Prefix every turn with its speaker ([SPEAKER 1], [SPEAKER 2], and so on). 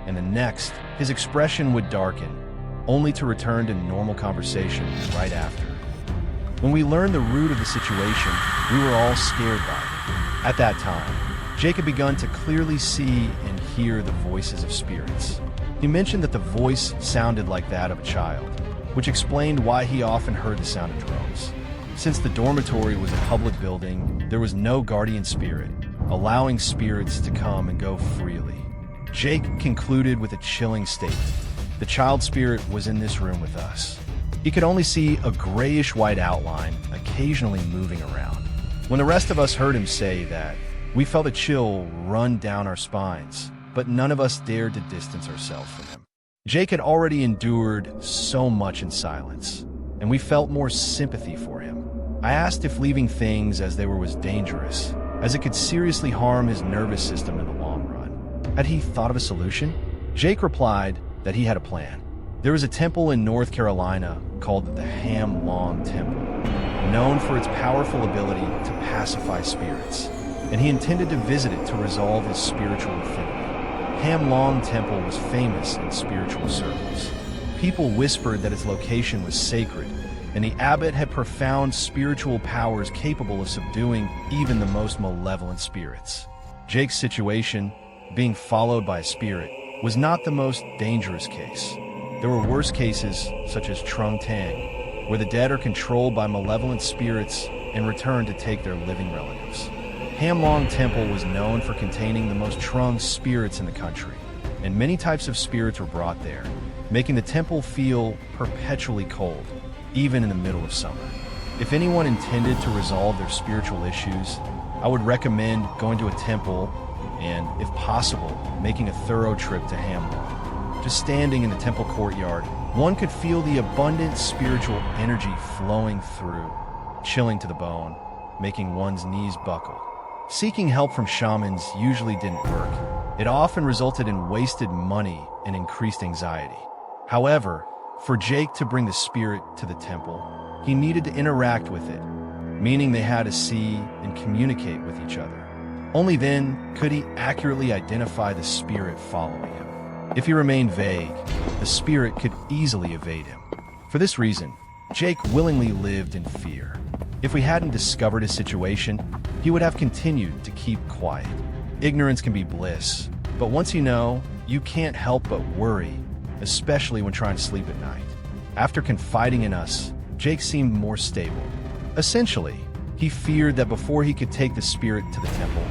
[SPEAKER 1] and the next, his expression would darken, only to return to normal conversation right after. When we learned the root of the situation, we were all scared by it. At that time, Jake had begun to clearly see and hear the voices of spirits. He mentioned that the voice sounded like that of a child, which explained why he often heard the sound of drums. Since the dormitory was a public building, there was no guardian spirit, allowing spirits to come and go freely. Jake concluded with a chilling statement. The child spirit was in this room with us. He could only see a grayish-white outline, occasionally moving around. When the rest of us heard him say that, we felt a chill run down our spines, but none of us dared to distance ourselves from him. Jake had already endured so much in silence, and we felt more sympathy for him. I asked if leaving things as they were was dangerous, as it could seriously harm his nervous system in the long run. Had he thought of a solution? Jake replied that he had a plan. There was a temple in North Carolina called the Ham Long Temple, known for its powerful ability to pacify spirits, and he intended to visit it to resolve his spiritual affinity. Ham Long Temple was famous in spiritual circles. People whispered that its location was sacred, and the abbot had profound spiritual powers capable of subduing even the most malevolent spirits. Jake's situation, being followed by a spirit, was not the most dangerous case. There were worse cases, such as Trung Tang, where the dead are controlled by malevolent spirits and return to take their living relatives. Ham Long Temple was known for containing the most Trung spirits in the country, and many types of spirits were brought there, making the temple feel perpetually cold, even in the middle of summer. If anyone intended to resolve their spiritual issues, I would recommend going to a temple and, if possible, making a thorough trip to Ham Long. Just standing in the temple courtyard, one could feel the abundant spiritual energy flowing through, chilling to the bone, making one's knees buckle. Seeking help from shamans usually didn't work. It often resulted in wasted money and increased anxiety. However, for Jake to bring the spirit to the temple, he needed to interact with it, meaning they had to see and communicate with each other. Only then could he accurately identify the spirit following him. If he remained vague, the spirit could easily evade him. For this reason, Jake willingly lived in fear. If we hadn't discovered his situation, he would have continued to keep quiet. Ignorance can be bliss, but once you know, you can't help but worry, especially when trying to sleep at night. After confiding in us, Jake seemed more stable. Essentially, he feared that before he could take the spirit to the temple,